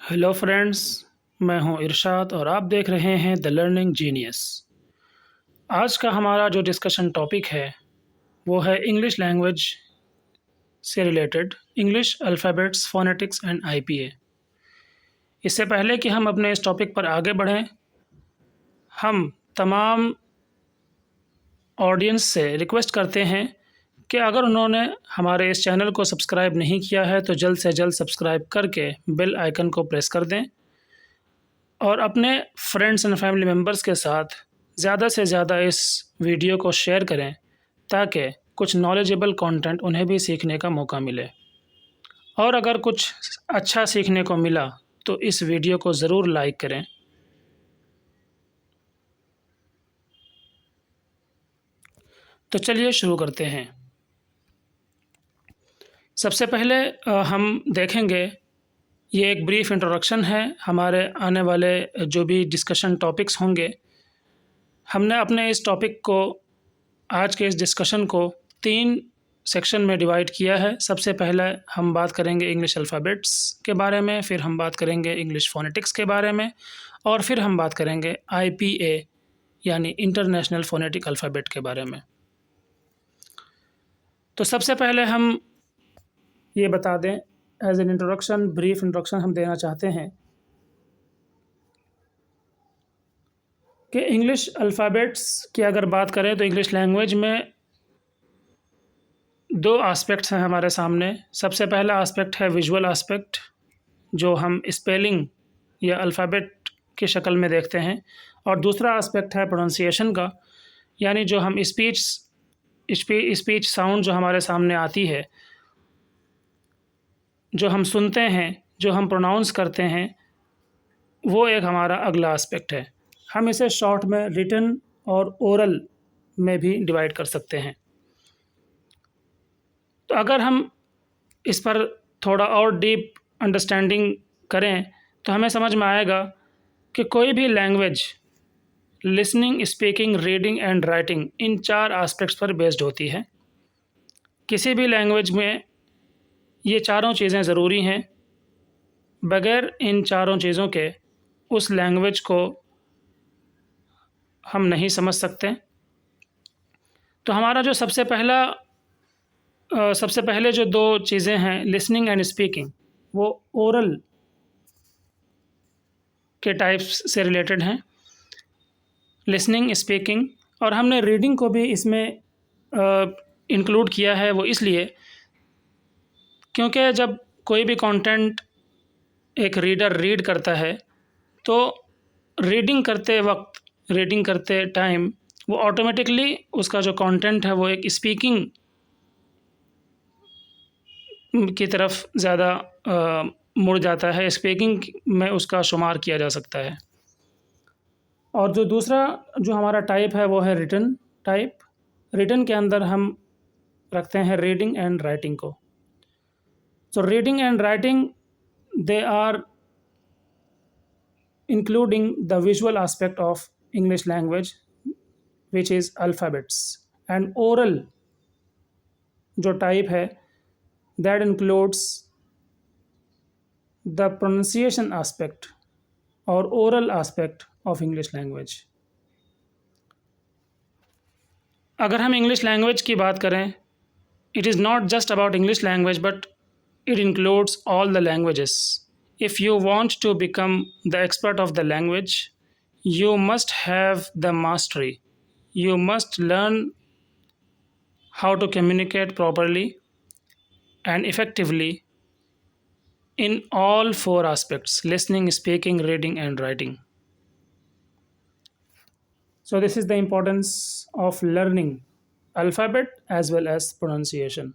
Hello friends, मैं हूं इरशाद और आप देख रहे हैं द लर्निंग जीनियस। आज का हमारा जो डिस्कशन टॉपिक है वो है इंग्लिश लैंग्वेज से related English alphabets, phonetics and IPA. इससे पहले कि हम अपने इस टॉपिक पर आगे बढ़ें, हम तमाम ऑडियंस से रिक्वेस्ट करते हैं कि अगर उन्होंने हमारे इस चैनल को सब्सक्राइब नहीं किया है तो जल्द से जल्द सब्सक्राइब करके बेल आइकन को प्रेस कर दें और अपने फ्रेंड्स एंड फैमिली मेम्बर्स के साथ ज़्यादा से ज़्यादा इस वीडियो को शेयर करें ताकि कुछ नॉलेजेबल कंटेंट उन्हें भी सीखने का मौका मिले। और अगर कुछ अच्छा सीखने को मिला तो इस वीडियो को ज़रूर लाइक करें। तो चलिए शुरू करते हैं। सबसे पहले हम देखेंगे, ये एक ब्रीफ इंट्रोडक्शन है। हमारे आने वाले जो भी डिस्कशन टॉपिक्स होंगे, हमने अपने इस टॉपिक को, आज के इस डिस्कशन को 3 सेक्शन में डिवाइड किया है। सबसे पहले हम बात करेंगे इंग्लिश अल्फ़ाबेट्स के बारे में, फिर हम बात करेंगे इंग्लिश फ़ोनेटिक्स के बारे में, और फिर हम बात करेंगे आईपीए यानी इंटरनेशनल फ़ोनेटिक अल्फ़ाबेट के बारे में। तो सबसे पहले हम ये बता दें, as an introduction, brief introduction हम देना चाहते हैं कि इंग्लिश अल्फ़ाबेट्स की अगर बात करें तो इंग्लिश लैंग्वेज में 2 एस्पेक्ट्स हैं हमारे सामने। सबसे पहला एस्पेक्ट है विजुअल एस्पेक्ट, जो हम स्पेलिंग या अल्फ़ाबेट की शक्ल में देखते हैं, और दूसरा एस्पेक्ट है प्रोनंसिएशन का, यानी जो हम स्पीच साउंड जो हमारे सामने आती है, जो हम सुनते हैं, जो हम प्रोनाउंस करते हैं, वो एक हमारा अगला एस्पेक्ट है। हम इसे शॉर्ट में रिटन और ओरल में भी डिवाइड कर सकते हैं। तो अगर हम इस पर थोड़ा और डीप अंडरस्टैंडिंग करें तो हमें समझ में आएगा कि कोई भी language listening, speaking, reading and writing, in 4 aspects पर बेस्ड होती है। किसी भी लैंग्वेज में ये चारों चीज़ें ज़रूरी हैं। बगैर इन चारों चीज़ों के उस लैंग्वेज को हम नहीं समझ सकते। तो हमारा जो सबसे पहले जो 2 चीज़ें हैं, लिसनिंग एंड स्पीकिंग, वो ओरल के टाइप्स से रिलेटेड हैं, लिसनिंग, स्पीकिंग। और हमने रीडिंग को भी इसमें इंक्लूड किया है। वो इसलिए क्योंकि जब कोई भी कंटेंट एक रीडर रीड करता है तो रीडिंग करते टाइम वो ऑटोमेटिकली उसका जो कंटेंट है वो एक स्पीकिंग की तरफ ज़्यादा मुड़ जाता है, स्पीकिंग में उसका शुमार किया जा सकता है। और जो दूसरा जो हमारा टाइप है वो है रिटन टाइप। रिटन के अंदर हम रखते हैं रीडिंग एंड राइटिंग को। So reading and writing, they are including the visual aspect of English language, which is alphabets, and oral जो type है, that includes the pronunciation aspect or oral aspect of English language. अगर हम English language की बात करें, it is not just about English language but it includes all the languages. If you want to become the expert of the language, you must have the mastery. You must learn how to communicate properly and effectively in all 4 aspects: listening, speaking, reading and writing. So this is the importance of learning alphabet as well as pronunciation.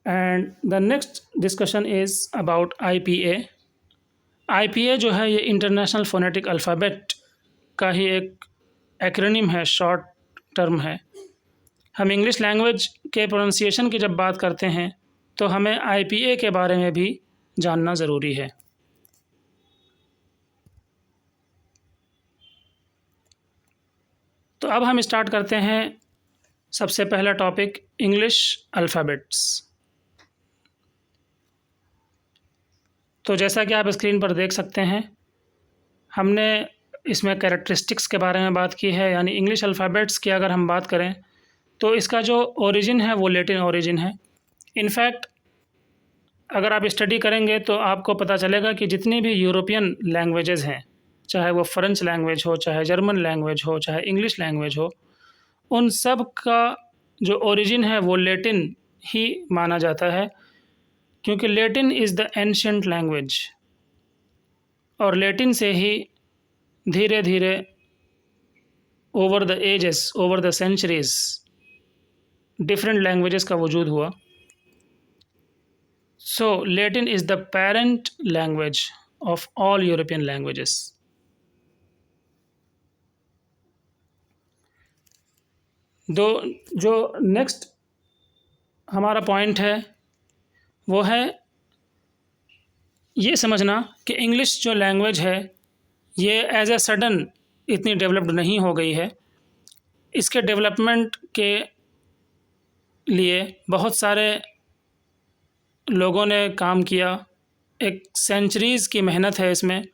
And the next discussion is about IPA. IPA जो है ये international phonetic alphabet का ही एक acronym है, short term है। हम English language के pronunciation की जब बात करते हैं तो हमें आईपीए के बारे में भी जानना ज़रूरी है। तो अब हम स्टार्ट करते हैं सबसे पहला टॉपिक, इंग्लिश अल्फ़ाबेट्स। तो जैसा कि आप स्क्रीन पर देख सकते हैं, हमने इसमें कैरेक्टरिस्टिक्स के बारे में बात की है, यानी इंग्लिश अल्फ़ाबेट्स की अगर हम बात करें तो इसका जो ओरिजिन है वो लैटिन ओरिजिन है। इनफैक्ट अगर आप स्टडी करेंगे तो आपको पता चलेगा कि जितनी भी यूरोपियन लैंग्वेजेज़ हैं, चाहे वो फ्रेंच लैंग्वेज हो, चाहे जर्मन लैंग्वेज हो, चाहे इंग्लिश लैंग्वेज हो, उन सब का जो ओरिजिन है वो लैटिन ही माना जाता है, क्योंकि Latin is the ancient language और लैटिन से ही धीरे धीरे over the ages, over the centuries different languages का वजूद हुआ। So Latin is the parent language of all European languages. जो नेक्स्ट हमारा पॉइंट है वो है ये समझना कि इंग्लिश जो लैंग्वेज है ये एज ए सडन इतनी डेवलप्ड नहीं हो गई है। इसके डेवलपमेंट के लिए बहुत सारे लोगों ने काम किया, एक सेंचुरीज़ की मेहनत है इसमें,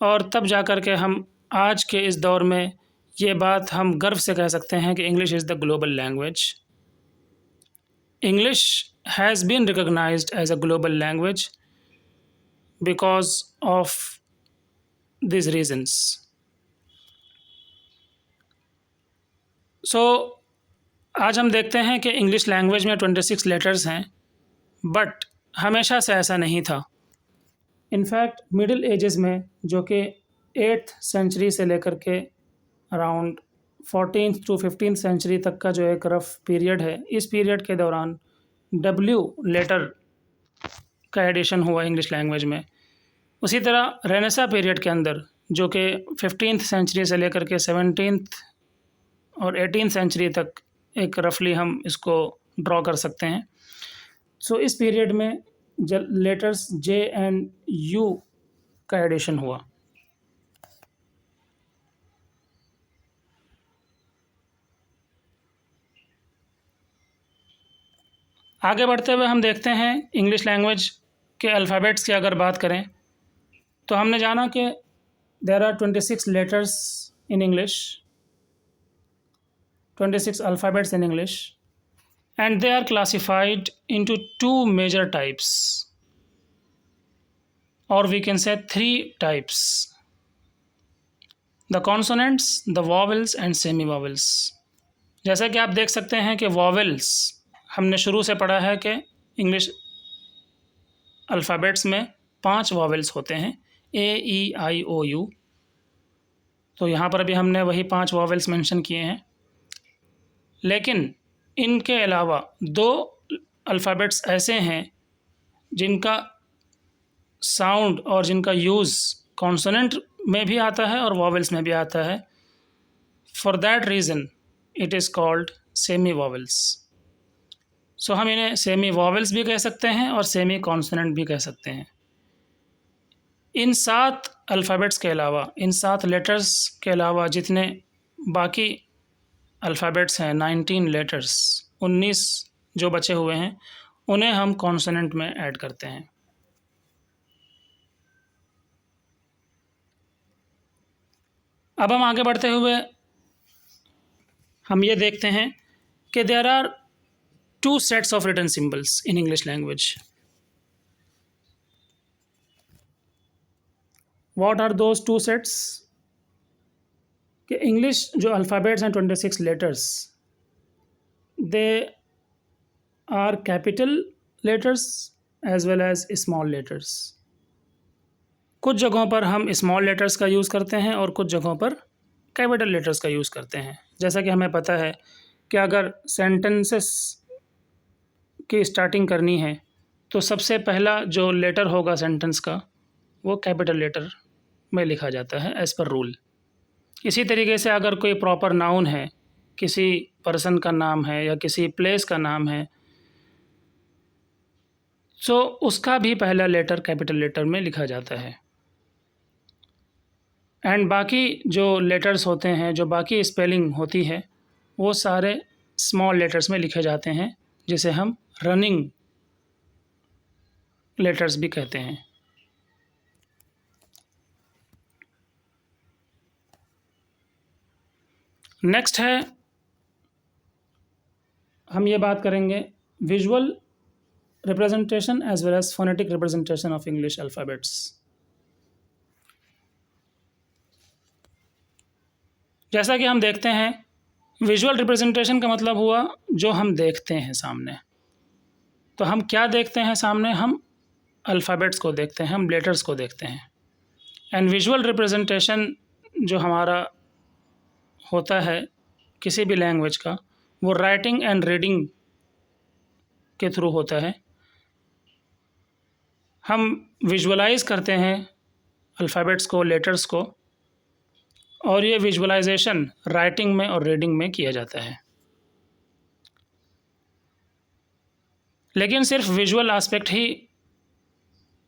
और तब जा कर के हम आज के इस दौर में ये बात हम गर्व से कह सकते हैं कि English is the global language. English has been recognized as a global language because of these reasons. So आज हम देखते हैं कि इंग्लिश लैंग्वेज में 26 लेटर्स हैं, बट हमेशा से ऐसा नहीं था। इनफैक्ट मिडिल एजेस में, जो कि 8th सेंचुरी से लेकर के around 14th to 15th century तक का जो एक रफ पीरियड है, इस पीरियड के दौरान W लेटर का एडिशन हुआ इंग्लिश लैंग्वेज में। उसी तरह रेनेसा पीरियड के अंदर, जो कि 15th सेंचुरी से लेकर के 17th और 18th सेंचुरी तक एक रफली हम इसको ड्रॉ कर सकते हैं। सो इस पीरियड में लेटर्स J एंड U का एडिशन हुआ। आगे बढ़ते हुए हम देखते हैं इंग्लिश लैंग्वेज के अल्फ़ाबेट्स की अगर बात करें तो हमने जाना कि there are 26 letters in English, 26 alphabets in English, and they are classified into two major types, or we can say 3 types: the consonants, the vowels and semi vowels। जैसा कि आप देख सकते हैं कि वॉवेल्स हमने शुरू से पढ़ा है कि इंग्लिश अल्फ़ाबेट्स में 5 वॉवेल्स होते हैं, A, E, I, O, U। तो यहाँ पर अभी हमने वही 5 वॉवेल्स मेंशन किए हैं, लेकिन इनके अलावा 2 अल्फ़ाबेट्स ऐसे हैं जिनका साउंड और जिनका यूज़ कॉन्सोनेंट में भी आता है और वॉवेल्स में भी आता है। For that reason it is called semi vowels. So हम इन्हें सेमी वॉवेल्स भी कह सकते हैं और सेमी कॉन्सोनेंट भी कह सकते हैं। इन 7 अल्फ़ाबेट्स के अलावा, इन 7 लेटर्स के अलावा जितने बाकी अल्फ़ाबेट्स हैं, 19 लेटर्स, 19 जो बचे हुए हैं, उन्हें हम कॉन्सोनेंट में ऐड करते हैं। अब हम आगे बढ़ते हुए हम ये देखते हैं कि there are 2 sets of written symbols in English language. What are those 2 sets? कि इंग्लिश जो अल्फ़ाबेट्स हैं 26 letters, they are capital letters as well as small letters. कुछ जगहों पर हम स्मॉल लेटर्स का यूज़ करते हैं और कुछ जगहों पर कैपिटल लेटर्स का यूज़ करते हैं। जैसा कि हमें पता है कि अगर सेंटेंसेस की स्टार्टिंग करनी है तो सबसे पहला जो लेटर होगा सेंटेंस का वो कैपिटल लेटर में लिखा जाता है एज़ पर रूल। इसी तरीके से अगर कोई प्रॉपर नाउन है, किसी पर्सन का नाम है या किसी प्लेस का नाम है, सो उसका भी पहला लेटर कैपिटल लेटर में लिखा जाता है। एंड बाकी जो लेटर्स होते हैं, जो बाकी स्पेलिंग होती है, वो सारे स्मॉल लेटर्स में लिखे जाते हैं, जिसे हम रनिंग लेटर्स भी कहते हैं। नेक्स्ट है, हम ये बात करेंगे visual representation as well as phonetic representation of English alphabets. जैसा कि हम देखते हैं, विजुअल रिप्रेजेंटेशन का मतलब हुआ जो हम देखते हैं सामने। तो हम क्या देखते हैं सामने? हम अल्फ़ाबेट्स को देखते हैं, हम लेटर्स को देखते हैं। एंड विजुअल रिप्रेजेंटेशन जो हमारा होता है किसी भी लैंग्वेज का, वो राइटिंग एंड रीडिंग के थ्रू होता है। हम विजुअलाइज़ करते हैं अल्फ़ाबेट्स को, लेटर्स को, और ये विजुअलाइजेशन राइटिंग में और रीडिंग में किया जाता है। लेकिन सिर्फ विजुअल एस्पेक्ट ही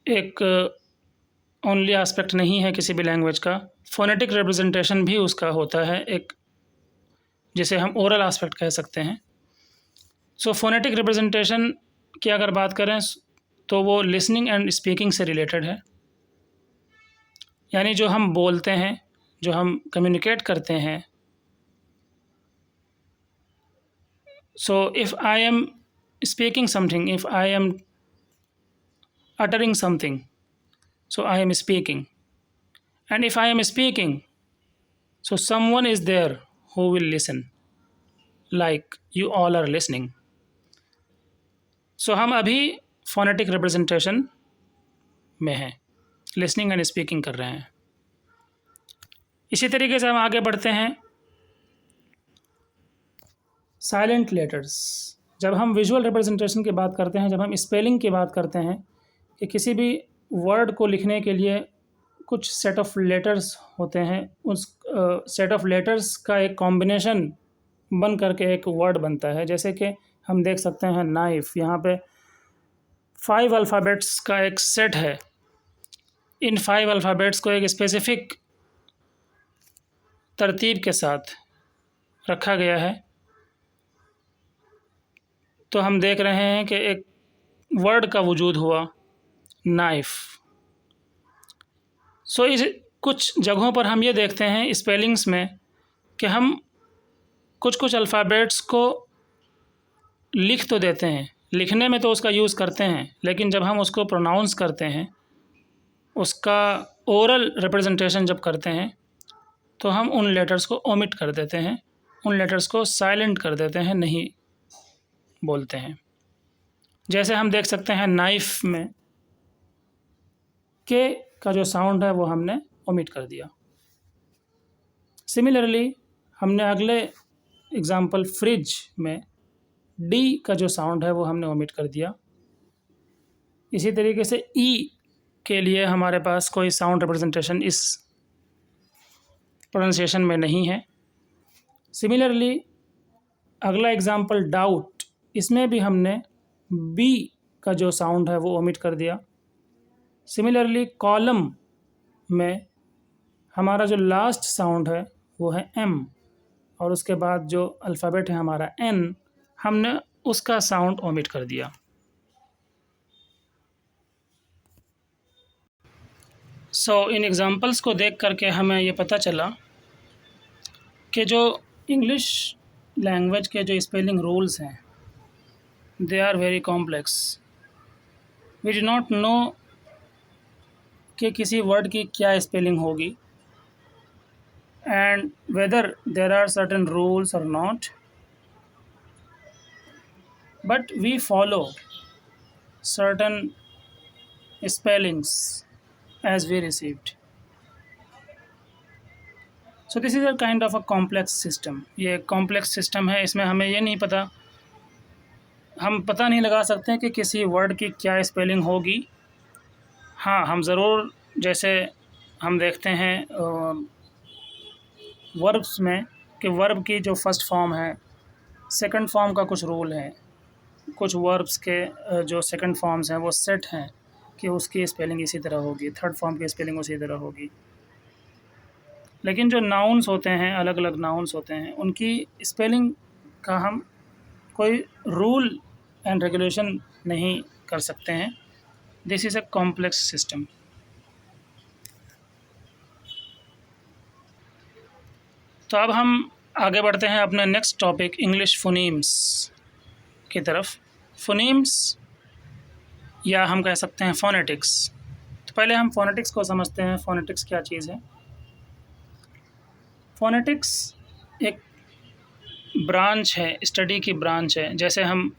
एक ओनली एस्पेक्ट नहीं है किसी भी लैंग्वेज का। फोनेटिक रिप्रेजेंटेशन भी उसका होता है एक, जिसे हम ओरल एस्पेक्ट कह सकते हैं। सो फोनेटिक रिप्रेजेंटेशन की अगर बात करें तो वो लिसनिंग एंड स्पीकिंग से रिलेटेड है। यानी जो हम बोलते हैं, जो हम कम्युनिकेट करते हैं। So if I am speaking something, if I am uttering something, so I am speaking. And if I am speaking, so someone is there who will listen, like you all are listening. So हम अभी phonetic representation में हैं, listening and speaking कर रहे हैं। इसी तरीके से हम आगे बढ़ते हैं। साइलेंट लेटर्स, जब हम विजुअल रिप्रेजेंटेशन की बात करते हैं, जब हम स्पेलिंग की बात करते हैं कि किसी भी वर्ड को लिखने के लिए कुछ सेट ऑफ लेटर्स होते हैं, उस सेट ऑफ लेटर्स का एक कॉम्बिनेशन बन करके एक वर्ड बनता है। जैसे कि हम देख सकते हैं नाइफ, यहाँ पे 5 अल्फ़ाबेट्स का एक सेट है। इन 5 अल्फ़ाबेट्स को एक स्पेसिफ़िक तरतीब के साथ रखा गया है। तो हम देख रहे हैं कि एक वर्ड का वजूद हुआ, नाइफ़। सो इस कुछ जगहों पर हम ये देखते हैं स्पेलिंग्स में कि हम कुछ अल्फ़ाबेट्स को लिख तो देते हैं, लिखने में तो उसका यूज़ करते हैं, लेकिन जब हम उसको प्रोनाउंस करते हैं, उसका ओरल रिप्रेजेंटेशन जब करते हैं, तो हम उन लेटर्स को ओमिट कर देते हैं, उन लेटर्स को साइलेंट कर देते हैं, नहीं बोलते हैं। जैसे हम देख सकते हैं नाइफ़ में के का जो साउंड है वो हमने ओमिट कर दिया। सिमिलरली हमने अगले एग्ज़ाम्पल फ्रिज में डी का जो साउंड है वो हमने ओमिट कर दिया। इसी तरीके से ई के लिए हमारे पास कोई साउंड रिप्रेजेंटेशन इस प्रोनाउंसिएशन में नहीं है। सिमिलरली अगला एग्ज़ाम्पल डाउट, इसमें भी हमने बी का जो साउंड है वो ओमिट कर दिया। सिमिलरली कॉलम में हमारा जो लास्ट साउंड है वो है एम, और उसके बाद जो अल्फ़ाबेट है हमारा एन, हमने उसका साउंड ओमिट कर दिया। सो इन एग्ज़ाम्पल्स को देख करके हमें ये पता चला कि जो इंग्लिश लैंग्वेज के जो स्पेलिंग रूल्स हैं, they are very complex. We do not know कि किसी वर्ड की क्या स्पेलिंग होगी, and whether there are certain rules or not, but we follow certain spellings as we received. So this is a kind of a complex system. ये complex system है, इसमें हमें ये नहीं पता, हम पता नहीं लगा सकते कि किसी वर्ड की क्या स्पेलिंग होगी। हाँ, हम ज़रूर, जैसे हम देखते हैं वर्ब्स में कि वर्ब की जो फर्स्ट फॉर्म है, सेकंड फॉर्म का कुछ रूल है। कुछ वर्ब्स के जो सेकंड फॉर्म्स हैं वो सेट हैं कि उसकी स्पेलिंग इसी तरह होगी, थर्ड फॉर्म की स्पेलिंग उसी तरह होगी। लेकिन जो नाउन्स होते हैं, अलग अलग नाउन्स होते हैं, उनकी स्पेलिंग का हम कोई रूल एंड रेगुलेशन नहीं कर सकते हैं। This is a complex system. तो अब हम आगे बढ़ते हैं अपने नेक्स्ट टॉपिक इंग्लिश फोनीम्स की तरफ। फोनीम्स या हम कह सकते हैं फोनेटिक्स। तो पहले हम फोनेटिक्स को समझते हैं, फोनेटिक्स क्या चीज़ है। फोनेटिक्स एक ब्रांच है, स्टडी की ब्रांच है। जैसे हम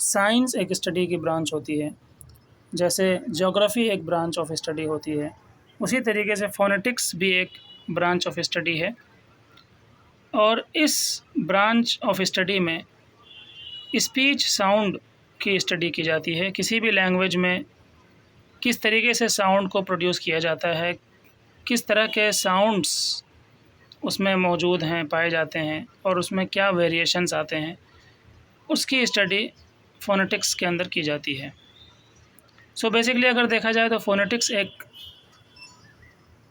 साइंस एक स्टडी की ब्रांच होती है, जैसे ज्योग्राफी एक ब्रांच ऑफ स्टडी होती है, उसी तरीके से फोनेटिक्स भी एक ब्रांच ऑफ स्टडी है। और इस ब्रांच ऑफ स्टडी में स्पीच साउंड की स्टडी की जाती है। किसी भी लैंग्वेज में किस तरीके से साउंड को प्रोड्यूस किया जाता है, किस तरह के साउंड्स उसमें मौजूद हैं, पाए जाते हैं, और उसमें क्या वेरिएशंस आते हैं, उसकी स्टडी फोनेटिक्स के अंदर की जाती है। सो बेसिकली अगर देखा जाए तो फोनेटिक्स एक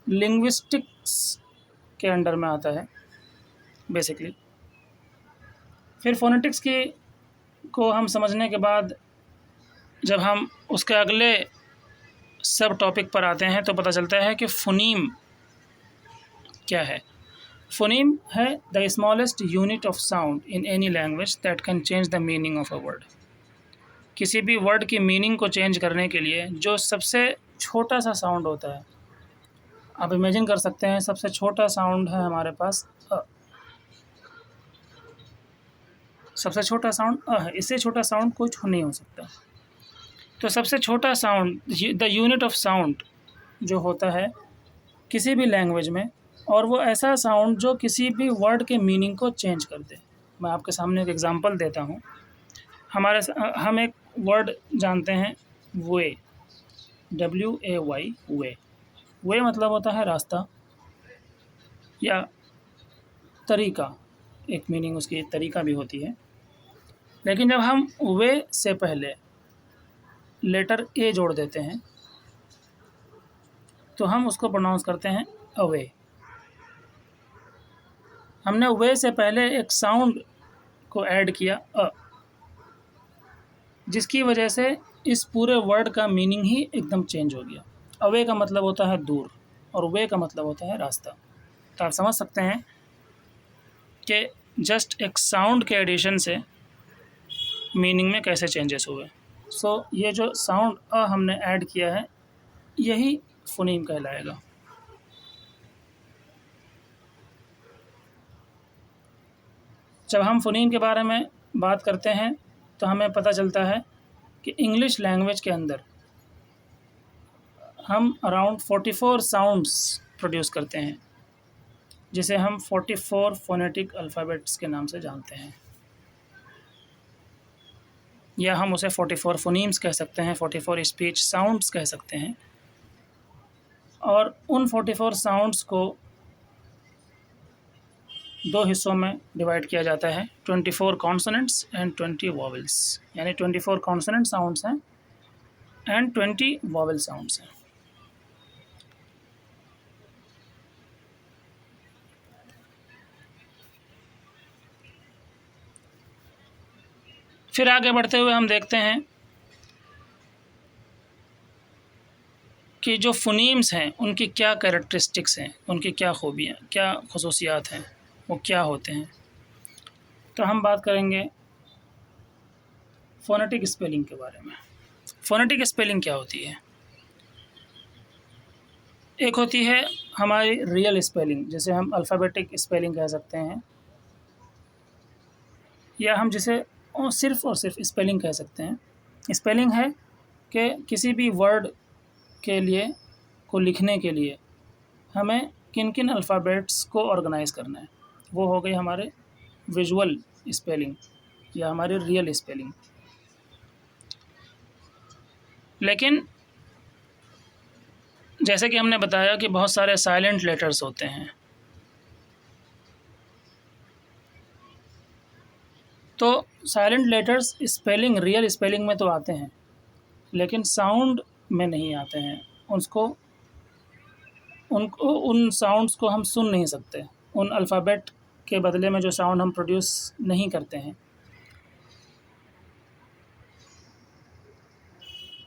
लिंग्विस्टिक्स के अंडर में आता है बेसिकली। फिर फोनेटिक्स की को हम समझने के बाद जब हम उसके अगले सब टॉपिक पर आते हैं तो पता चलता है कि फोनीम क्या है। फोनीम है the smallest unit of sound in any language that can change the meaning of a word. किसी भी वर्ड की मीनिंग को चेंज करने के लिए जो सबसे छोटा सा साउंड होता है, आप इमेजिन कर सकते हैं सबसे छोटा साउंड है हमारे पास सबसे छोटा साउंड है। इससे छोटा साउंड कुछ नहीं हो सकता। तो सबसे छोटा sound, the unit of sound जो होता है किसी भी लैंग्वेज में, और वो ऐसा साउंड जो किसी भी वर्ड के मीनिंग को चेंज कर दे। मैं आपके सामने एक एग्जांपल देता हूँ। हम एक वर्ड जानते हैं वे, WAY, वे। वे मतलब होता है रास्ता या तरीका, एक मीनिंग उसकी तरीका भी होती है। लेकिन जब हम वे से पहले लेटर ए जोड़ देते हैं तो हम उसको प्रोनाउंस करते हैं अवे। हमने वे से पहले एक साउंड को ऐड किया जिसकी वजह से इस पूरे वर्ड का मीनिंग ही एकदम चेंज हो गया। अवे का मतलब होता है दूर और वे का मतलब होता है रास्ता। तो आप समझ सकते हैं कि जस्ट एक साउंड के एडिशन से मीनिंग में कैसे चेंजेस हुए। सो ये जो साउंड हमने ऐड किया है यही फोनीम कहलाएगा। जब हम फोनीम के बारे में बात करते हैं तो हमें पता चलता है कि इंग्लिश लैंग्वेज के अंदर हम अराउंड 44 साउंड्स प्रोड्यूस करते हैं, जिसे हम 44 फोनेटिक अल्फ़ाबेट्स के नाम से जानते हैं, या हम उसे 44 फोनीम्स कह सकते हैं, 44 स्पीच साउंड्स कह सकते हैं। और उन 44 साउंड्स को दो हिस्सों में डिवाइड किया जाता है, 24 कॉन्सोनेंट्स एंड 20 वॉवेल्स। यानी 24 कॉन्सोनेंट साउंड्स हैं एंड 20 वॉवेल साउंड्स हैं। फिर आगे बढ़ते हुए हम देखते हैं कि जो फोनीम्स हैं उनकी क्या कैरेक्टरिस्टिक्स हैं, उनकी क्या खूबियाँ, क्या खसूसियात हैं, वो क्या होते हैं। तो हम बात करेंगे फोनेटिक स्पेलिंग के बारे में। फोनेटिक स्पेलिंग क्या होती है? एक होती है हमारी रियल स्पेलिंग, जिसे हम अल्फ़ाबेटिक स्पेलिंग कह सकते हैं, या हम जिसे सिर्फ़ और सिर्फ स्पेलिंग कह सकते हैं। स्पेलिंग है कि किसी भी वर्ड के लिए को लिखने के लिए हमें किन किन अल्फ़ाबेट्स को ऑर्गेनाइज़ करना है। वो हो गई हमारे विजुअल स्पेलिंग या हमारी रियल स्पेलिंग। लेकिन जैसे कि हमने बताया कि बहुत सारे साइलेंट लेटर्स होते हैं, तो silent letters spelling, real spelling में तो आते हैं लेकिन साउंड में नहीं आते हैं। उन साउंड्स को हम सुन नहीं सकते। उन अल्फ़ाबेट के बदले में जो साउंड हम प्रोड्यूस नहीं करते हैं,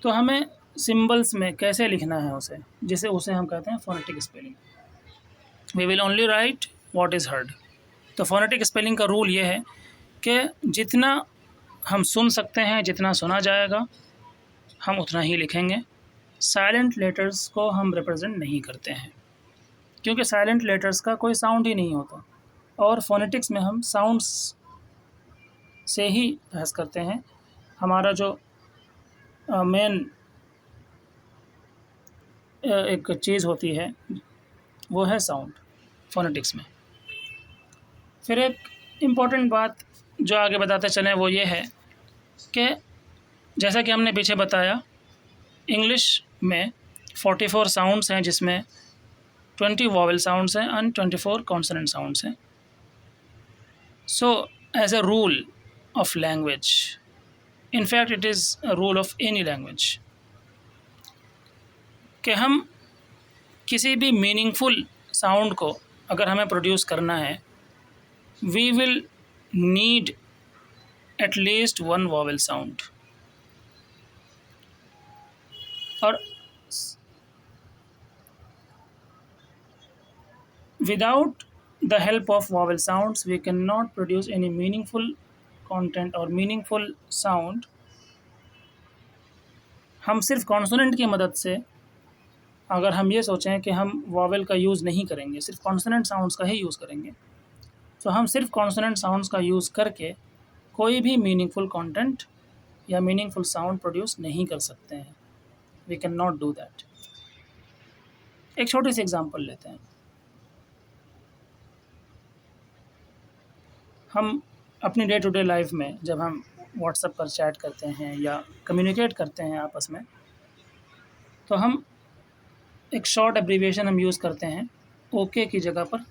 तो हमें सिंबल्स में कैसे लिखना है उसे हम कहते हैं phonetic spelling. We will only write what is heard. तो फ़ोनेटिक स्पेलिंग का रूल ये है कि जितना हम सुन सकते हैं, जितना सुना जाएगा, हम उतना ही लिखेंगे। साइलेंट लेटर्स को हम रिप्रेजेंट नहीं करते हैं, क्योंकि साइलेंट लेटर्स का कोई साउंड ही नहीं होता, और फ़ोनेटिक्स में हम साउंड्स से ही बहस करते हैं। हमारा जो मेन एक चीज़ होती है वो है साउंड फ़ोनेटिक्स में। फिर एक इम्पॉर्टेंट बात जो आगे बताते चलें वो ये है कि जैसा कि हमने पीछे बताया, इंग्लिश में 44 साउंड्स हैं, जिसमें 20 वॉवेल साउंड्स हैं एंड 24 कॉन्सोनेंट साउंड्स हैं। So as a rule of language, in fact it is a rule of any language, कि हम किसी भी मीनिंगफुल साउंड को अगर हमें प्रोड्यूस करना है, we will need at least 1 vowel sound. और without the help of vowel sounds we cannot produce any meaningful content or meaningful sound। हम सिर्फ कॉन्सोनेंट की मदद से, अगर हम ये सोचें कि हम वॉवेल का यूज़ नहीं करेंगे, सिर्फ कॉन्सोनेंट साउंड्स का ही यूज़ करेंगे, तो हम सिर्फ कॉन्सोनेंट साउंड्स का यूज़ करके कोई भी मीनिंगफुल कंटेंट या मीनिंगफुल साउंड प्रोड्यूस नहीं कर सकते हैं। We can not do that. एक छोटी सी एग्जांपल लेते हैं। हम अपनी डे टू डे लाइफ में जब हम व्हाट्सएप पर चैट करते हैं या कम्युनिकेट करते हैं आपस में, तो हम एक शॉर्ट एब्रीविएशन हम यूज़ करते हैं ओके की जगह पर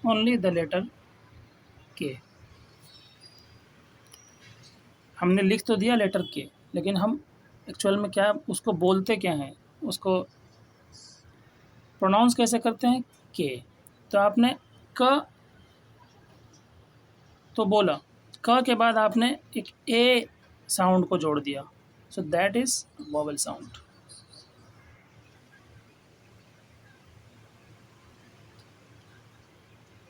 ओनली द लेटर के। हमने लिख तो दिया लेटर के, लेकिन हम एक्चुअल में क्या उसको बोलते क्या हैं, उसको प्रोनाउंस कैसे करते हैं, के। तो आपने क तो बोला, क के बाद आपने एक ए साउंड को जोड़ दिया, so that is vowel sound.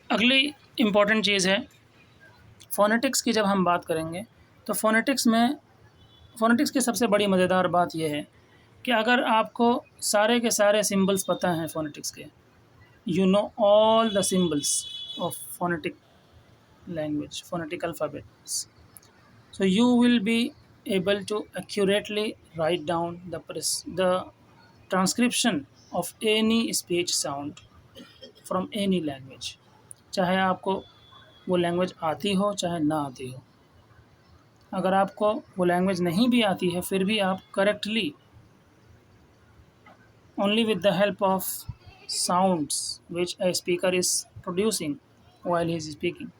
अगली इम्पॉर्टेंट चीज़ है फ़ोनेटिक्स की। जब हम बात करेंगे तो फ़ोनेटिक्स की सबसे बड़ी मज़ेदार बात यह है कि अगर आपको सारे के सारे सिंबल्स पता हैं फ़ोनेटिक्स के, you know all the symbols of phonetic language, phonetic alphabets, so you will be able to accurately write down the transcription of any speech sound from any language, चाहे आपको वो लैंग्वेज आती हो चाहे ना आती हो। अगर आपको वो लैंग्वेज नहीं भी आती है, फिर भी आप correctly only with the help of sounds which a speaker is producing while he is speaking,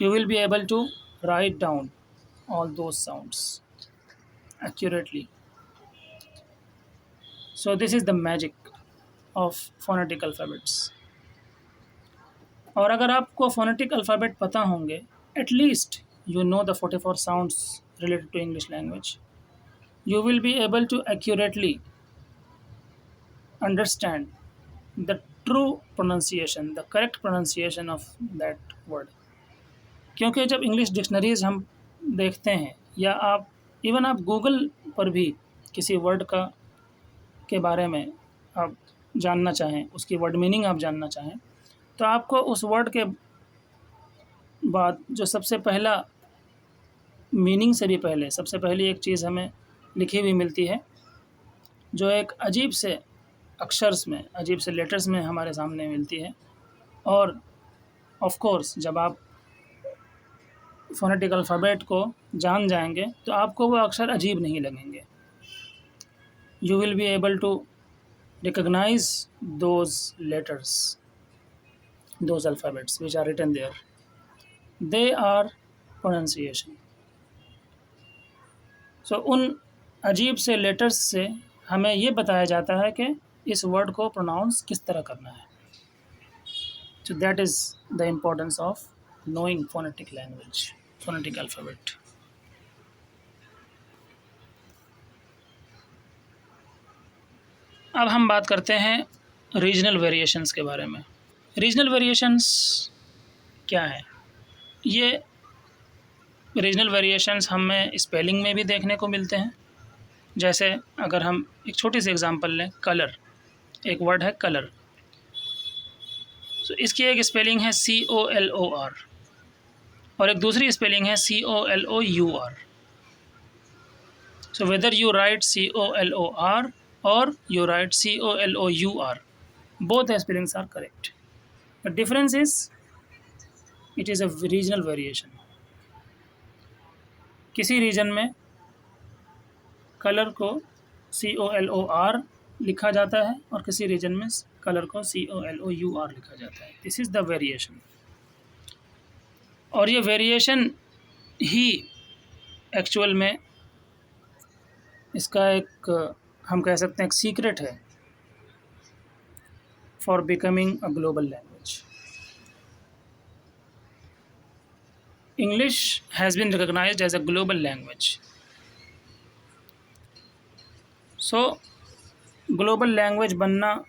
you will be able to write down all those sounds accurately. So this is the magic of phonetic alphabets। और अगर आपको phonetic alphabet पता होंगे, at least you know the 44 sounds related to English language, you will be able to accurately understand the true pronunciation, the correct pronunciation of that word। क्योंकि जब English dictionaries हम देखते हैं, या आप इवन आप गूगल पर भी किसी वर्ड का के बारे में आप जानना चाहें, उसकी वर्ड मीनिंग आप जानना चाहें, तो आपको उस वर्ड के बाद जो सबसे पहला मीनिंग से भी पहले सबसे पहली एक चीज़ हमें लिखी हुई मिलती है, जो एक अजीब से अक्षर्स में, अजीब से लेटर्स में हमारे सामने मिलती है। और ऑफ कोर्स जब आप फ़ोनेटिक अल्फ़ाबेट को जान जाएंगे तो आपको वो अक्षर अजीब नहीं लगेंगे। You will be able to recognise those letters, those alphabets which are written there, they are pronunciation. So उन अजीब से लेटर्स से हमें ये बताया जाता है कि इस वर्ड को प्रोनाउंस किस तरह करना है। So that is the importance of knowing phonetic language, phonetic alphabet। अब हम बात करते हैं रीजनल वेरिएशंस के बारे में। रीजनल वेरिएशंस क्या है। ये रीजनल वेरिएशंस हमें स्पेलिंग में भी देखने को मिलते हैं। जैसे अगर हम एक छोटी सी एग्जांपल लें, कलर, एक वर्ड है कलर, तो इसकी एक स्पेलिंग है COLOR और एक दूसरी स्पेलिंग है COLOUR। So whether you write COLOR or you write COLOUR, both the spellings are correct. The difference is it is a regional variation. किसी रीजन में कलर को COLOR लिखा जाता है और किसी रीजन में कलर को COLOUR लिखा जाता है। This is the variation. और ये वेरिएशन ही एक्चुअल में इसका एक हम कह सकते हैं एक सीक्रेट है for becoming a global language. English has been recognized as a global language. So global language बनना,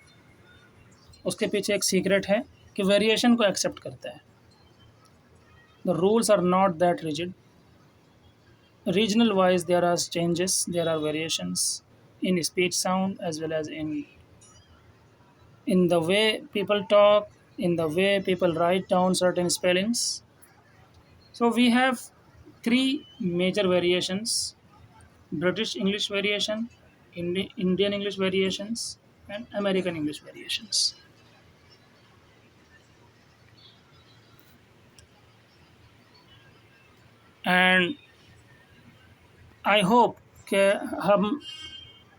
उसके पीछे एक सीक्रेट है कि वेरिएशन को एक्सेप्ट करता है। The rules are not that rigid. Regional wise there are changes, there are variations in speech sound as well as in the way people talk, in the way people write down certain spellings. So we have three major variations: British English variation, Indian English variations, and American English variations. And I hope कि हम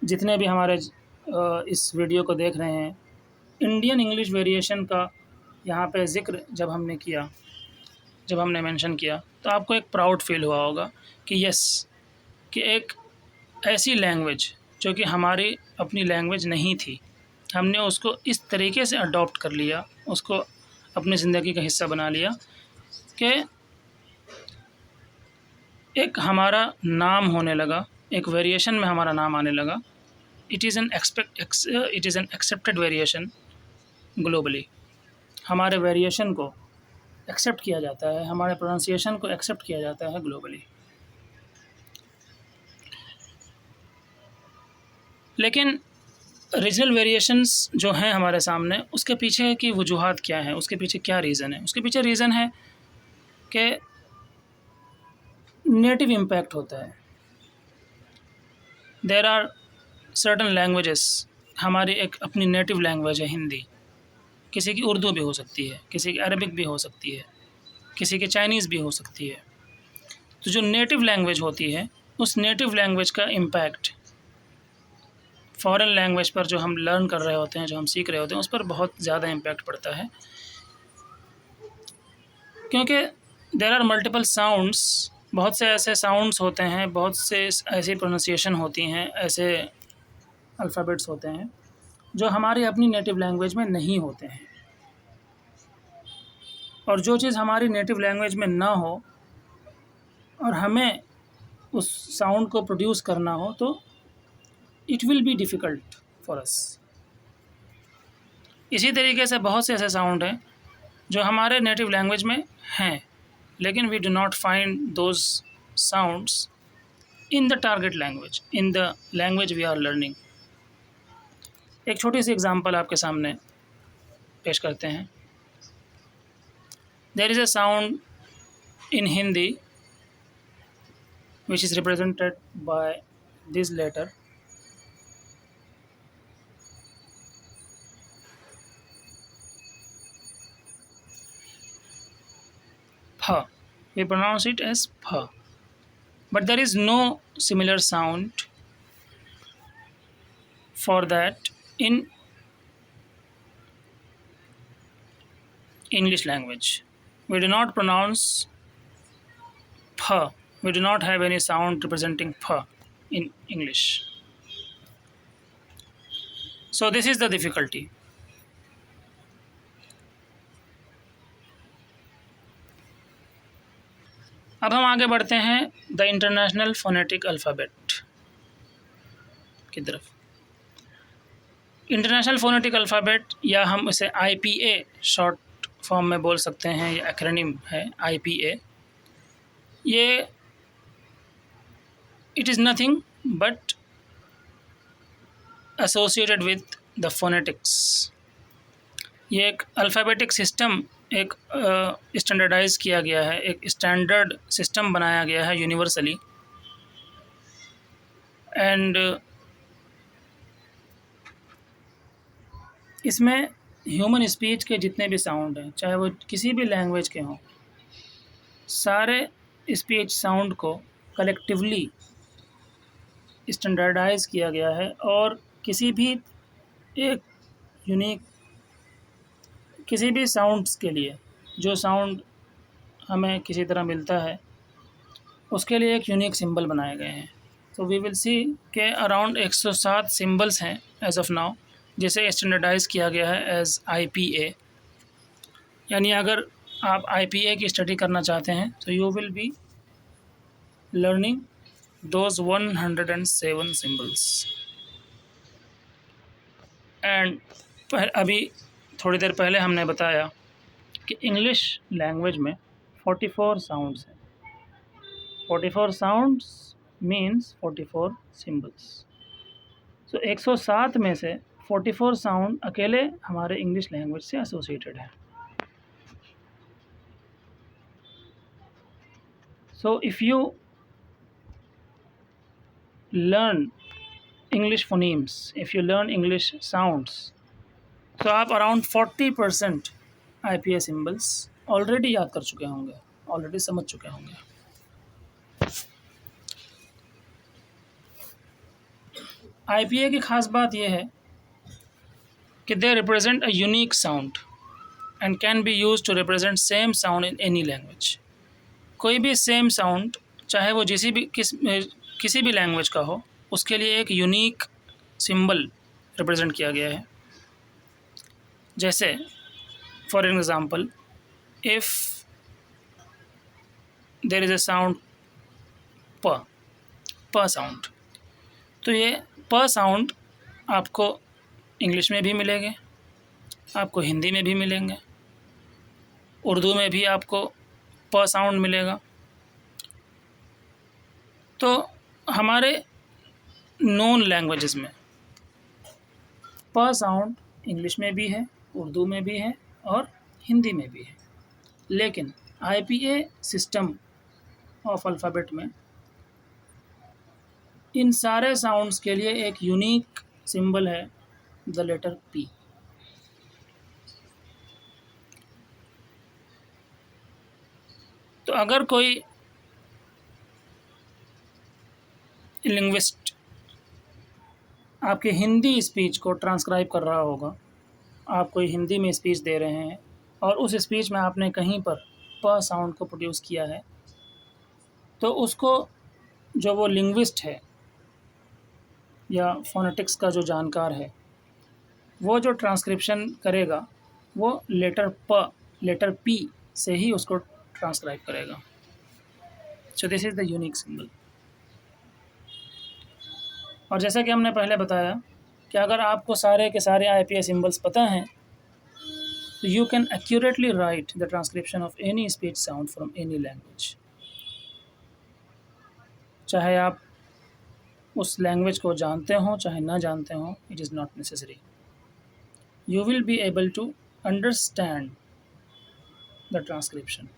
जितने भी हमारे इस video को देख रहे हैं, इंडियन इंग्लिश वेरिएशन का यहाँ पे ज़िक्र जब हमने किया, जब हमने मेंशन किया, तो आपको एक प्राउड फील हुआ होगा कि यस, कि एक ऐसी लैंग्वेज जो कि हमारी अपनी लैंग्वेज नहीं थी, हमने उसको इस तरीके से अडॉप्ट कर लिया, उसको अपनी ज़िंदगी का हिस्सा बना लिया कि एक हमारा नाम होने लगा, एक वेरिएशन में हमारा नाम आने लगा। It is an accepted variation globally. हमारे वेरिएशन को एक्सेप्ट किया जाता है, हमारे प्रोनाउंसिएशन को एक्सेप्ट किया जाता है ग्लोबली। लेकिन रीजनल वेरिएशंस जो हैं हमारे सामने, उसके पीछे की वजूहात क्या है, उसके पीछे क्या रीज़न है? उसके पीछे रीज़न है कि नेटिव इम्पैक्ट होता है। देयर आर सर्टन लैंग्वेजेस, हमारी एक अपनी नेटिव लैंग्वेज है हिंदी, किसी की उर्दू भी हो सकती है, किसी की अरबिक भी हो सकती है, किसी की चाइनीज़ भी हो सकती है। तो जो नेटिव लैंग्वेज होती है, उस नेटिव लैंग्वेज का इम्पैक्ट फॉरेन लैंग्वेज पर जो हम लर्न कर रहे होते हैं, जो हम सीख रहे होते हैं, उस पर बहुत ज़्यादा इम्पैक्ट पड़ता है। क्योंकि देयर आर मल्टीपल साउंड्स, बहुत से ऐसे साउंड्स होते हैं, बहुत से ऐसी प्रोनाउंसिएशन होती हैं, ऐसे अल्फ़ाबेट्स होते हैं जो हमारी अपनी नेटिव लैंग्वेज में नहीं होते हैं। और जो चीज़ हमारी नेटिव लैंग्वेज में ना हो और हमें उस साउंड को प्रोड्यूस करना हो, तो it will be difficult for us. इसी तरीके से बहुत से ऐसे साउंड हैं जो हमारे नेटिव लैंग्वेज में हैं, लेकिन we do not find those sounds in the target language, in the language we are learning. एक छोटी सी एग्जांपल आपके सामने पेश करते हैं। There is a sound in Hindi which is represented by this letter pha. We pronounce it as pha, but there is no similar sound for that in English language. We do not pronounce pha. We do not have any sound representing pha in English. So this is the difficulty. अब हम आगे बढ़ते हैं the international phonetic alphabet की तरफ। International phonetic alphabet, या हम इसे IPA शॉर्ट फॉर्म में बोल सकते हैं, ये एक्रोनिम है IPA। ये it is nothing but associated with the phonetics. ये एक अल्फ़ाबेटिक सिस्टम, एक स्टैंडर्डाइज किया गया है, एक स्टैंडर्ड सिस्टम बनाया गया है यूनिवर्सली। एंड इसमें ह्यूमन स्पीच के जितने भी साउंड हैं, चाहे वो किसी भी लैंग्वेज के हों, सारे स्पीच साउंड को कलेक्टिवली स्टैंडर्डाइज किया गया है। और किसी भी एक यूनिक, किसी भी साउंड्स के लिए जो साउंड हमें किसी तरह मिलता है, उसके लिए एक यूनिक सिंबल बनाए गए हैं। तो वी विल सी के अराउंड 107 सिंबल्स हैं एज ऑफ नाउ, जिसे स्टैंडर्डाइज किया गया है एज IPA। यानी अगर आप IPA की स्टडी करना चाहते हैं तो you will be learning those 107 symbols. And अभी थोड़ी देर पहले हमने बताया कि इंग्लिश लैंग्वेज में 44 साउंड्स हैं। 44 साउंड्स मीन्स 44 सिंबल्स। सो 107 में से 44 साउंड अकेले हमारे इंग्लिश लैंग्वेज से एसोसिएटेड है। So if you learn English phonemes, if you learn English sounds, तो आप अराउंड 40% IPA सिम्बल्स ऑलरेडी याद कर चुके होंगे, ऑलरेडी समझ चुके होंगे। IPA की ख़ास बात यह है कि they represent a unique sound and can be use to represent same sound in any language. कोई भी सेम साउंड, चाहे वो किसी भी लैंग्वेज का हो, उसके लिए एक यूनिक सिंबल रिप्रेजेंट किया गया है। जैसे for example, if there is a sound प साउंड, तो ये प साउंड आपको इंग्लिश में भी मिलेंगे, आपको हिंदी में भी मिलेंगे, उर्दू में भी आपको प साउंड मिलेगा। तो हमारे नॉन लैंग्वेजेस में प साउंड इंग्लिश में भी है, उर्दू में भी है और हिंदी में भी है। लेकिन IPA सिस्टम ऑफ अल्फ़ाबेट में इन सारे साउंड्स के लिए एक यूनिक सिंबल है, द लेटर P। तो अगर कोई लिंग्विस्ट आपकी हिंदी स्पीच को ट्रांसक्राइब कर रहा होगा, आप कोई हिंदी में स्पीच दे रहे हैं और उस स्पीच में आपने कहीं पर प साउंड को प्रोड्यूस किया है, तो उसको जो वो लिंग्विस्ट है या फोनेटिक्स का जो जानकार है, वो जो ट्रांसक्रिप्शन करेगा वो लेटर P से ही उसको ट्रांसक्राइब करेगा। So this is the unique symbol. और जैसा कि हमने पहले बताया कि अगर आपको सारे के सारे IPA सिंबल्स पता हैं, तो you can accurately right the transcription of any speech sound from any language. चाहे आप उस लैंग्वेज को जानते हों चाहे ना जानते हों, it is not necessary. You will be able to understand the transcription.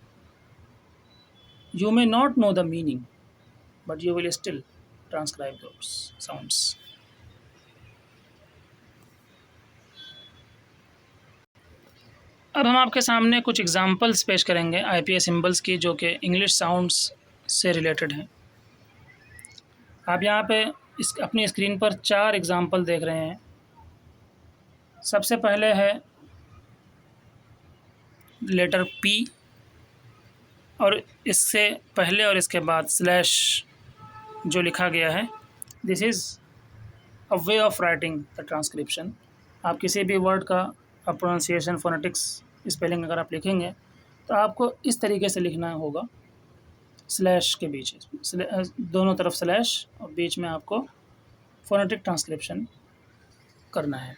You may not know the meaning, but you will still transcribe those sounds. अब हम आपके सामने कुछ एग्जांपल्स पेश करेंगे IPA सिंबल्स की, जो कि इंग्लिश साउंड्स से रिलेटेड हैं। आप यहाँ पे अपनी स्क्रीन पर 4 एग्जांपल देख रहे हैं। सबसे पहले है लेटर P, और इससे पहले और इसके बाद स्लैश जो लिखा गया है, this is a way of writing the transcription. आप किसी भी वर्ड का प्रोनाउंसिएशन, फोनेटिक्स, स्पेलिंग अगर आप लिखेंगे तो आपको इस तरीके से लिखना होगा, स्लैश के बीच, दोनों तरफ स्लैश और बीच में आपको फोनेटिक ट्रांसक्रिप्शन करना है।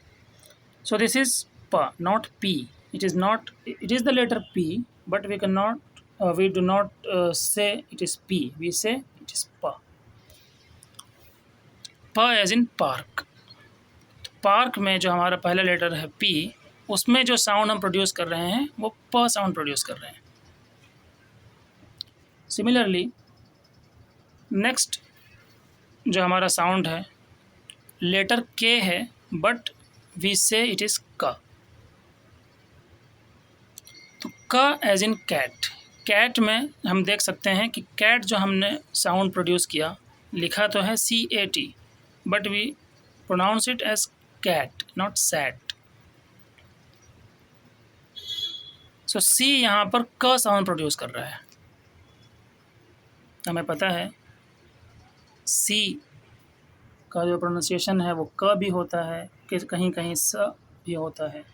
सो दिस इज़ प, not P। It is not. It is the letter P, but we cannot. We do not say it is P. We say it is Pa. Pa as in park. Park में जो हमारा पहला letter है P, उसमें जो sound हम produce कर रहे हैं वो प साउंड प्रोड्यूस कर रहे हैं. सिमिलरली नेक्स्ट जो हमारा साउंड है लेटर K है, बट वी से इट इज़ क. तो क एज इन कैट. कैट में हम देख सकते हैं कि कैट जो हमने साउंड प्रोड्यूस किया, लिखा तो है CAT, but we pronounce it as cat, not sat. So C यहाँ पर क साउंड प्रोड्यूस कर रहा है. हमें पता है C का जो प्रोनाउंसिएशन है वो क भी होता है, कि कहीं कहीं स भी होता है,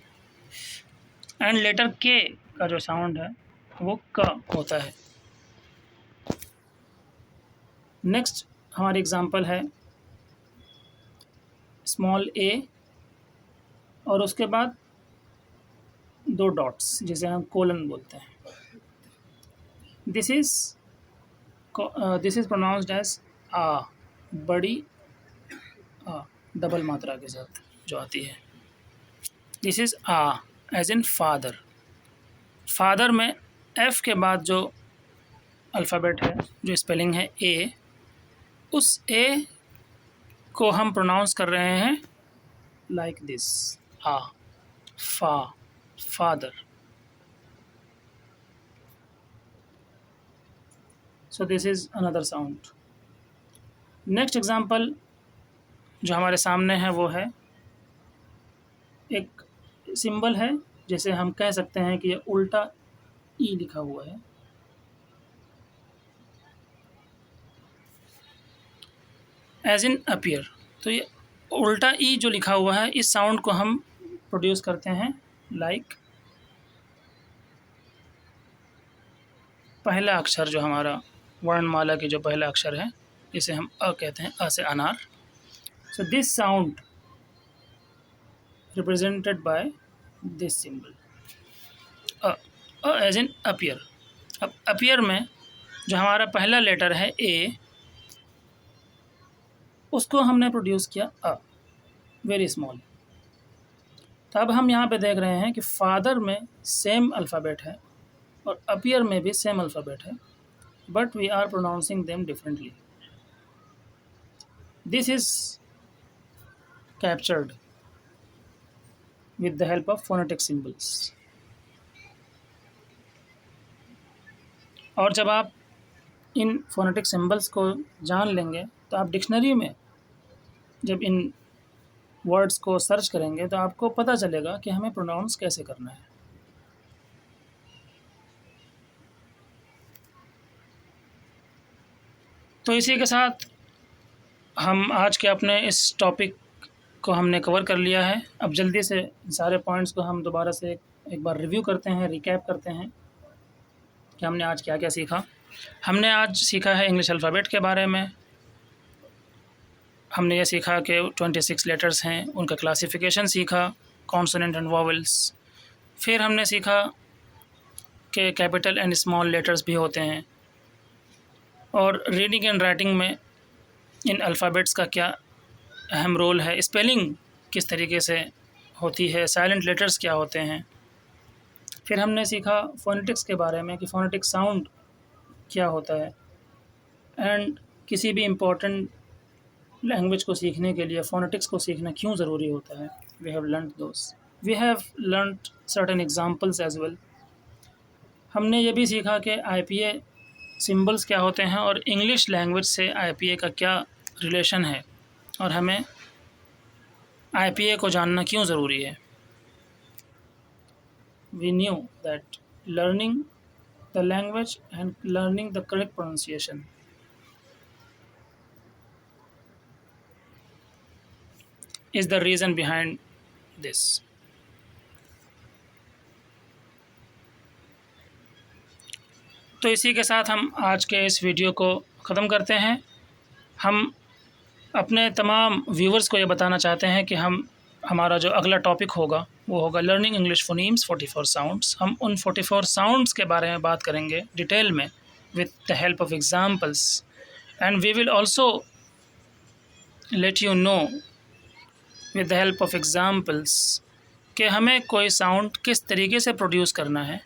एंड लेटर K का जो साउंड है वो क होता है. नेक्स्ट हमारी एग्जांपल है स्मॉल a और उसके बाद 2 डॉट्स जिसे हम कोलन बोलते हैं. दिस इज प्रोनाउंस्ड एज आ, बड़ी आ, डबल मात्रा के साथ जो आती है. दिस इज आ एज इन फादर. फादर में F के बाद जो अल्फ़ाबेट है, जो स्पेलिंग है A, उस A को हम प्रोनाउंस कर रहे हैं लाइक दिस, आ, फा, father. So this is another sound. Next example जो हमारे सामने है वो है एक सिंबल है, जैसे हम कह सकते हैं कि ये उल्टा ई लिखा हुआ है. As in appear. तो ये उल्टा ई जो लिखा हुआ है, इस साउंड को हम प्रोड्यूस करते हैं लाइक पहला अक्षर जो हमारा वर्णमाला की जो पहला अक्षर है, इसे हम अ कहते हैं, अ से अनार. So this sound represented by this symbol as in appear. अब अपीयर में जो हमारा पहला लेटर है A, उसको हमने प्रोड्यूस किया अ, वेरी स्मॉल. तो अब हम यहाँ पे देख रहे हैं कि फादर में सेम अल्फ़ाबेट है और अपीयर में भी सेम अल्फ़ाबेट है, but we are pronouncing them differently. This is captured with the help of phonetic symbols. और जब आप इन phonetic symbols को जान लेंगे तो आप डिक्शनरी में जब इन वर्ड्स को सर्च करेंगे तो आपको पता चलेगा कि हमें प्रोनाउंस कैसे करना है. तो इसी के साथ हम आज के अपने इस टॉपिक को हमने कवर कर लिया है. अब जल्दी से सारे पॉइंट्स को हम दोबारा से एक बार रिव्यू करते हैं, रिकैप करते हैं कि हमने आज क्या क्या सीखा. हमने आज सीखा है इंग्लिश अल्फ़ाबेट के बारे में. हमने ये सीखा कि 26 लेटर्स हैं, उनका क्लासिफिकेशन सीखा, कॉन्सोनेंट एंड वॉवेल्स. फिर हमने सीखा कि कैपिटल एंड स्मॉल लेटर्स भी होते हैं, और रीडिंग एंड राइटिंग में इन अल्फ़ाबेट्स का क्या अहम रोल है, स्पेलिंग किस तरीके से होती है, साइलेंट लेटर्स क्या होते हैं. फिर हमने सीखा फ़ोनेटिक्स के बारे में कि फ़ोनेटिक साउंड क्या होता है, एंड किसी भी इम्पोर्टेंट लैंग्वेज को सीखने के लिए फ़ोनेटिक्स को सीखना क्यों ज़रूरी होता है. We have learned those. We have learned certain examples as well. हमने ये भी सीखा कि IPA सिंबल्स क्या होते हैं और इंग्लिश लैंग्वेज से IPA का क्या रिलेशन है, और हमें IPA को जानना क्यों ज़रूरी है. We knew that learning the language and learning the correct pronunciation is the reason behind this. तो इसी के साथ हम आज के इस वीडियो को ख़त्म करते हैं. हम अपने तमाम व्यूवर्स को ये बताना चाहते हैं कि हम हमारा जो अगला टॉपिक होगा वो होगा लर्निंग इंग्लिश फोनीम्स 44 साउंड्स। हम उन 44 साउंड्स के बारे में बात करेंगे डिटेल में with the help of examples, and we will also let you know with the help of examples कि हमें कोई साउंड किस तरीके से प्रोड्यूस करना है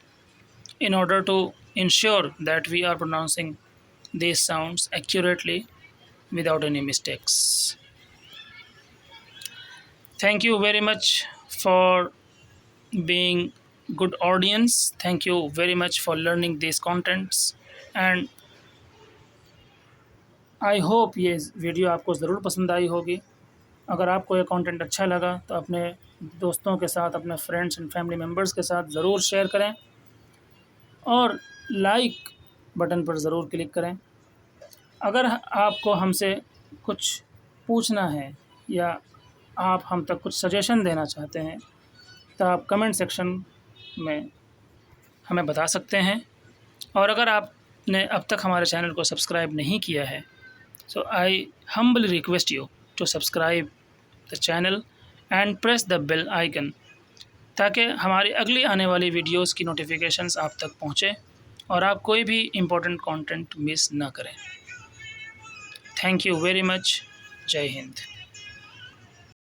in order to ensure that we are pronouncing these sounds accurately without any mistakes. Thank you very much for being good audience. Thank you very much for learning these contents, and I hope ये video आपको ज़रूर पसंद आई होगी। अगर आपको ये content अच्छा लगा तो अपने दोस्तों के साथ, अपने फ्रेंड्स एंड फैमिली मेम्बर्स के साथ ज़रूर शेयर करें और लाइक बटन पर ज़रूर क्लिक करें। अगर आपको हमसे कुछ पूछना है या आप हम तक कुछ सजेशन देना चाहते हैं तो आप कमेंट सेक्शन में हमें बता सकते हैं। और अगर आपने अब तक हमारे चैनल को सब्सक्राइब नहीं किया है so I humbly request you to subscribe the channel and press the bell icon, ताकि हमारी अगली आने वाली वीडियोस की नोटिफिकेशंस आप तक पहुँचे और आप कोई भी इम्पोर्टेंट कंटेंट मिस ना करें। Thank you very much. जय हिंद।